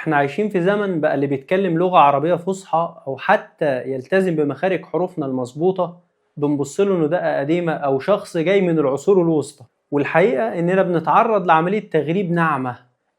احنا عايشين في زمن بقى اللي بيتكلم لغة عربية فصحى أو حتى يلتزم بمخارج حروفنا المظبوطة بنبص له إنه دقة قديمة أو شخص جاي من العصور الوسطى، والحقيقة إننا بنتعرض لعملية تغريب ناعمة.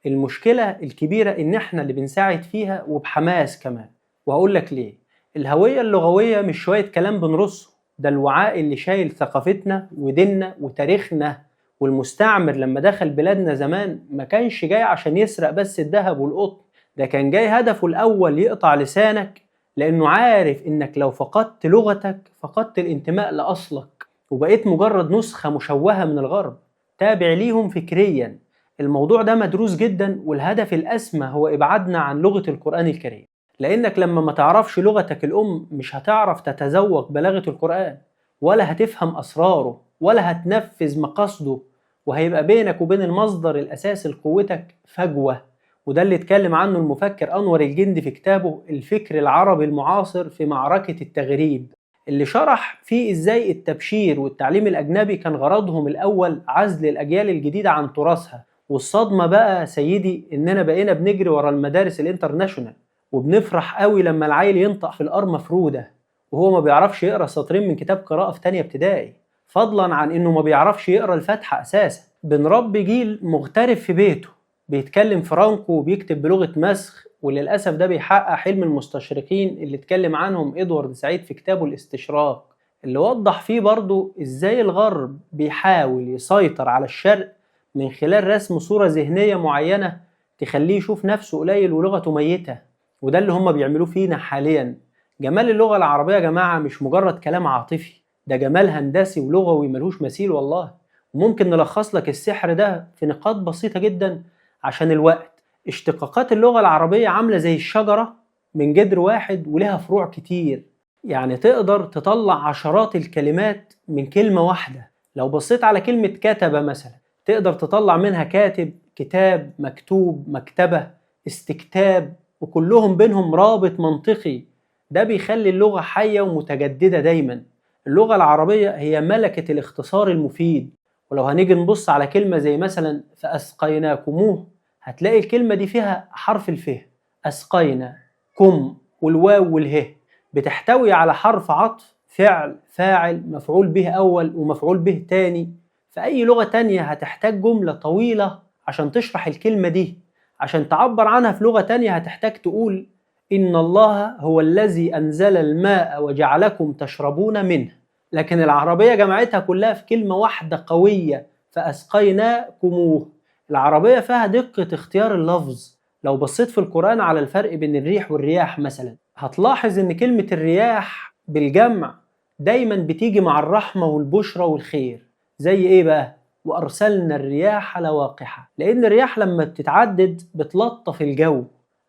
المشكلة الكبيرة إن احنا اللي بنساعد فيها وبحماس كمان، وهقول لك ليه. الهوية اللغوية مش شوية كلام بنرصه، ده الوعاء اللي شايل ثقافتنا وديننا وتاريخنا. والمستعمر لما دخل بلادنا زمان ما كانش جاي عشان يسرق بس الذهب والقطن، ده كان جاي هدفه الأول يقطع لسانك، لأنه عارف إنك لو فقدت لغتك فقدت الانتماء لأصلك وبقيت مجرد نسخة مشوهة من الغرب تابع ليهم فكريا. الموضوع ده مدروس جدا، والهدف الأسمى هو إبعادنا عن لغة القرآن الكريم، لأنك لما ما تعرفش لغتك الأم مش هتعرف تتذوق بلاغة القرآن، ولا هتفهم أسراره، ولا هتنفذ مقاصده، وهيبقى بينك وبين المصدر الأساسي لقوتك فجوة. وده اللي اتكلم عنه المفكر أنور الجندي في كتابه الفكر العربي المعاصر في معركة التغريب، اللي شرح فيه إزاي التبشير والتعليم الأجنبي كان غرضهم الأول عزل الأجيال الجديدة عن تراثها. والصدمة بقى سيدي إننا بقينا بنجري ورا المدارس الانترناشونال، وبنفرح قوي لما العيل ينطق في الأر مفرودة وهو ما بيعرفش يقرأ سطرين من كتاب قراءة في تانية ابتدائي، فضلا عن إنه ما بيعرفش يقرأ الفاتحة أساسا. بنربي جيل مغترب في بيته بيتكلم فرانكو وبيكتب بلغة مسخ، وللأسف ده بيحقق حلم المستشرقين اللي اتكلم عنهم إدوارد سعيد في كتابه الاستشراق، اللي وضح فيه برضو إزاي الغرب بيحاول يسيطر على الشرق من خلال رسم صورة ذهنية معينة تخليه يشوف نفسه قليل ولغته ميتة. وده اللي هم بيعملوه فينا حاليا. جمال اللغة العربية يا جماعة مش مجرد كلام عاطفي، ده جمال هندسي ولغوي ملوش مثيل والله. وممكن نلخص لك السحر ده في نقاط بسيطة جدا عشان الوقت. اشتقاقات اللغة العربية عاملة زي الشجرة من جذر واحد ولها فروع كتير، يعني تقدر تطلع عشرات الكلمات من كلمة واحدة. لو بصيت على كلمة كتب مثلا تقدر تطلع منها كاتب، كتاب، مكتوب، مكتبة، استكتاب، وكلهم بينهم رابط منطقي. ده بيخلي اللغة حية ومتجددة دايما. اللغة العربية هي ملكة الاختصار المفيد. ولو هنيجي نبص على كلمة زي مثلا فأسقيناكموه، هتلاقي الكلمة دي فيها حرف الف، أسقينا، كم، والواو والهه، بتحتوي على حرف عطف، فعل، فاعل، مفعول به أول ومفعول به تاني. في أي لغة تانية هتحتاج جملة طويلة عشان تشرح الكلمة دي. عشان تعبر عنها في لغة تانية هتحتاج تقول إن الله هو الذي أنزل الماء وجعلكم تشربون منه. لكن العربية جمعتها كلها في كلمة واحدة قوية، فأسقيناكموه. العربية فيها دقة اختيار اللفظ. لو بصيت في القرآن على الفرق بين الريح والرياح مثلا هتلاحظ إن كلمة الرياح بالجمع دايما بتيجي مع الرحمة والبشرة والخير. زي إيه بقى؟ وأرسلنا الرياح لواقحة، لأن الرياح لما بتتعدد بتلطف الجو.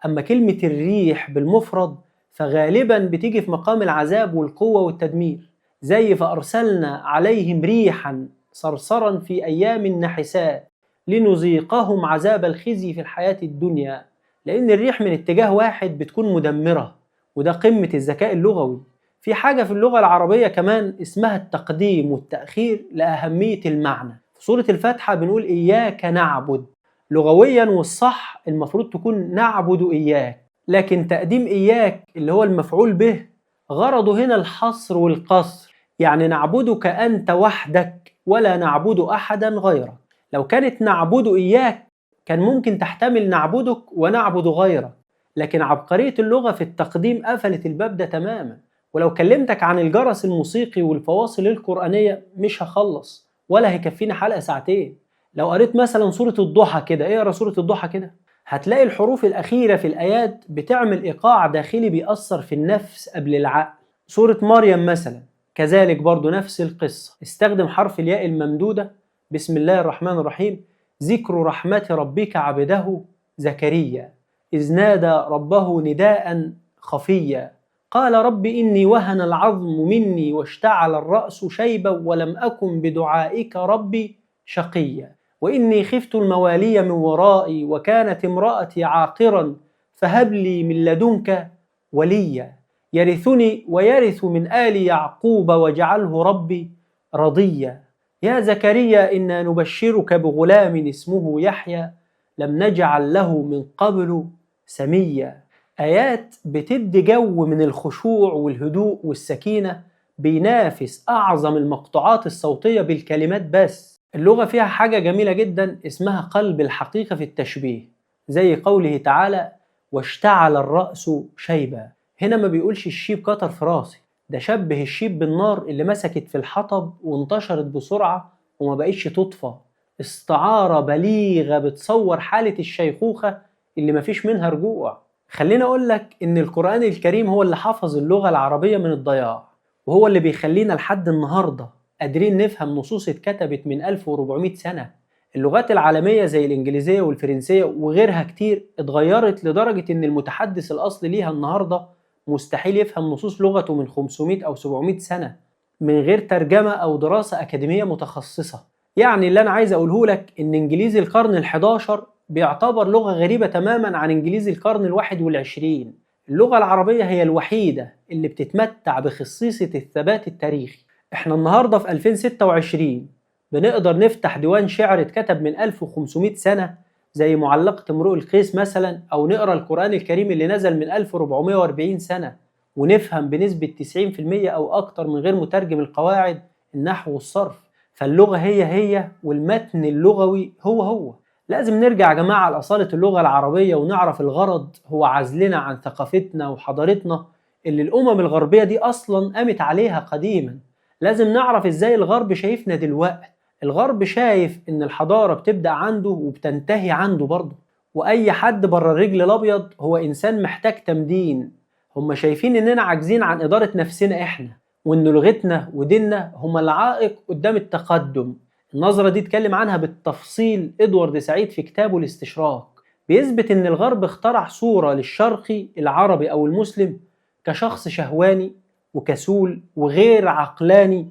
أما كلمة الريح بالمفرد فغالبا بتيجي في مقام العذاب والقوة والتدمير، زي فأرسلنا عليهم ريحا صرصرا في أيام نحسات لنذيقهم عذاب الخزي في الحياة الدنيا. لأن الريح من اتجاه واحد بتكون مدمرة، وده قمة الذكاء اللغوي. في حاجة في اللغة العربية كمان اسمها التقديم والتأخير لأهمية المعنى. في سورة الفاتحة بنقول إياك نعبد، لغويا والصح المفروض تكون نعبد إياك، لكن تقديم إياك اللي هو المفعول به غرضه هنا الحصر والقصر، يعني نعبدك أنت وحدك ولا نعبد أحدا غيرك. لو كانت نعبد إياك كان ممكن تحتمل نعبدك ونعبد غيرك، لكن عبقرية اللغة في التقديم قفلت الباب ده تماما. ولو كلمتك عن الجرس الموسيقي والفواصل القرآنية مش هخلص، ولا هيكفينا حلقة ساعتين. لو قريت مثلا سورة الضحى كده، اقرا سورة الضحى كده، هتلاقي الحروف الأخيرة في الآيات بتعمل إيقاع داخلي بيأثر في النفس قبل العقل. سورة مريم مثلا كذلك برضو نفس القصة، استخدم حرف الياء الممدودة. بسم الله الرحمن الرحيم، ذكر رحمة ربك عبده زكريا إذ نادى ربه نداء خفيا قال رب إني وهن العظم مني واشتعل الرأس شيبا ولم أكن بدعائك ربي شقيا وإني خفت الموالي من ورائي وكانت امرأتي عاقرا فهب لي من لدنك وليا يرثني ويرث من آل يعقوب واجعله ربي رضيا يا زكريا إنا نبشرك بغلام اسمه يحيى لم نجعل له من قبل سمية، آيات بتدي جو من الخشوع والهدوء والسكينة، بينافس أعظم المقطوعات الصوتية بالكلمات بس. اللغة فيها حاجة جميلة جدا اسمها قلب الحقيقة في التشبيه، زي قوله تعالى واشتعل الرأس شيبا. هنا ما بيقولش الشيب كتر في راسي، ده شبه الشيب بالنار اللي مسكت في الحطب وانتشرت بسرعة وما بقتش تطفى. استعارة بليغة بتصور حالة الشيخوخة اللي مفيش منها رجوع. خليني أقول لك إن القرآن الكريم هو اللي حفظ اللغة العربية من الضياع، وهو اللي بيخلينا لحد النهاردة قادرين نفهم نصوص اتكتبت من 1400 سنة. اللغات العالمية زي الإنجليزية والفرنسية وغيرها كتير اتغيرت لدرجة إن المتحدث الأصلي ليها النهاردة مستحيل يفهم نصوص لغته من 500 أو 700 سنة من غير ترجمة أو دراسة أكاديمية متخصصة. يعني اللي أنا عايز أقوله لك إن إنجليزي القرن ال11 بيعتبر لغة غريبة تماما عن إنجليزي القرن ال21. اللغة العربية هي الوحيدة اللي بتتمتع بخصيصة الثبات التاريخي. إحنا النهاردة في 2026 بنقدر نفتح ديوان شعر اتكتب من 1500 سنة زي معلقة امرؤ القيس مثلا، أو نقرأ القرآن الكريم اللي نزل من 1440 سنة ونفهم بنسبة 90% أو أكتر من غير مترجم القواعد النحو والصرف. فاللغة هي والمتن اللغوي هو. لازم نرجع يا جماعة لأصالة اللغة العربية ونعرف الغرض هو عزلنا عن ثقافتنا وحضارتنا اللي الأمم الغربية دي أصلا قامت عليها قديما. لازم نعرف إزاي الغرب شايفنا دلوقتي. الغرب شايف إن الحضارة بتبدأ عنده وبتنتهي عنده برضه، وأي حد بره الرجل الأبيض هو إنسان محتاج تمدين. هم شايفين إننا عاجزين عن إدارة نفسنا إحنا، وإن لغتنا وديننا هم العائق قدام التقدم. النظرة دي اتكلم عنها بالتفصيل إدوارد سعيد في كتابه الاستشراق. بيثبت إن الغرب اخترع صورة للشرقي العربي أو المسلم كشخص شهواني وكسول وغير عقلاني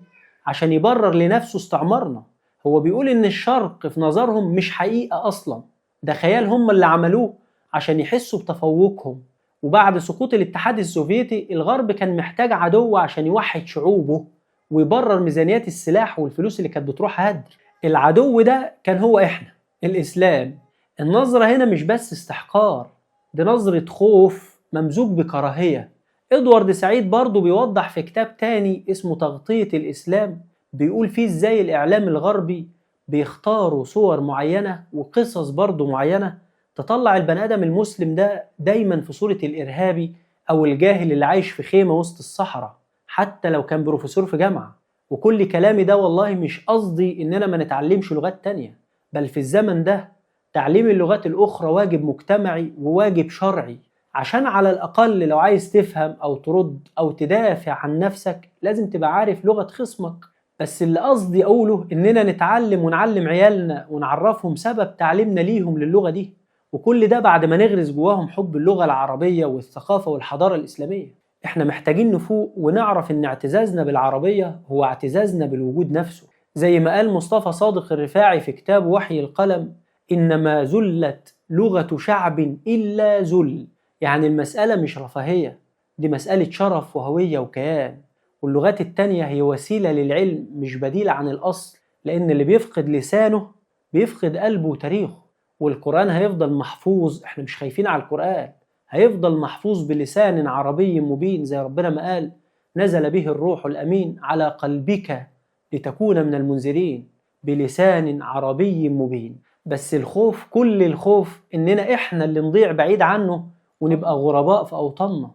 عشان يبرر لنفسه استعمارنا. هو بيقول إن الشرق في نظرهم مش حقيقة أصلا، ده خيال هم اللي عملوه عشان يحسوا بتفوقهم. وبعد سقوط الاتحاد السوفيتي الغرب كان محتاج عدو عشان يوحد شعوبه ويبرر ميزانيات السلاح والفلوس اللي كانت بتروح هدر. العدو ده كان هو إحنا الإسلام. النظرة هنا مش بس استحقار، دي نظرة خوف ممزوج بكراهية. إدوارد سعيد برضو بيوضح في كتاب تاني اسمه تغطية الإسلام، بيقول فيه إزاي الإعلام الغربي بيختاروا صور معينة وقصص برضو معينة تطلع البني آدم المسلم ده دايما في صورة الإرهابي أو الجاهل اللي عايش في خيمة وسط الصحراء، حتى لو كان بروفيسور في جامعة. وكل كلامي ده والله مش قصدي إننا ما نتعلمش لغات تانية، بل في الزمن ده تعليم اللغات الأخرى واجب مجتمعي وواجب شرعي، عشان على الأقل لو عايز تفهم أو ترد أو تدافع عن نفسك لازم تبقى عارف لغة خصمك. بس اللي قصدي أقوله إننا نتعلم ونعلم عيالنا ونعرفهم سبب تعليمنا ليهم للغة دي، وكل ده بعد ما نغرس جواهم حب اللغة العربية والثقافة والحضارة الإسلامية. إحنا محتاجين نفوق ونعرف إن اعتزازنا بالعربية هو اعتزازنا بالوجود نفسه، زي ما قال مصطفى صادق الرفاعي في كتاب وحي القلم: إنما ذلت لغة شعب إلا ذل. يعني المسألة مش رفاهية، دي مسألة شرف وهوية وكيان. واللغات التانية هي وسيلة للعلم مش بديل عن الأصل، لأن اللي بيفقد لسانه بيفقد قلبه وتاريخه. والقرآن هيفضل محفوظ، احنا مش خايفين على القرآن، هيفضل محفوظ بلسان عربي مبين زي ربنا ما قال: نزل به الروح الأمين على قلبك لتكون من المنذرين بلسان عربي مبين. بس الخوف، كل الخوف إننا إحنا اللي نضيع بعيد عنه ونبقى غرباء في أوطاننا.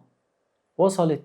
وصلت؟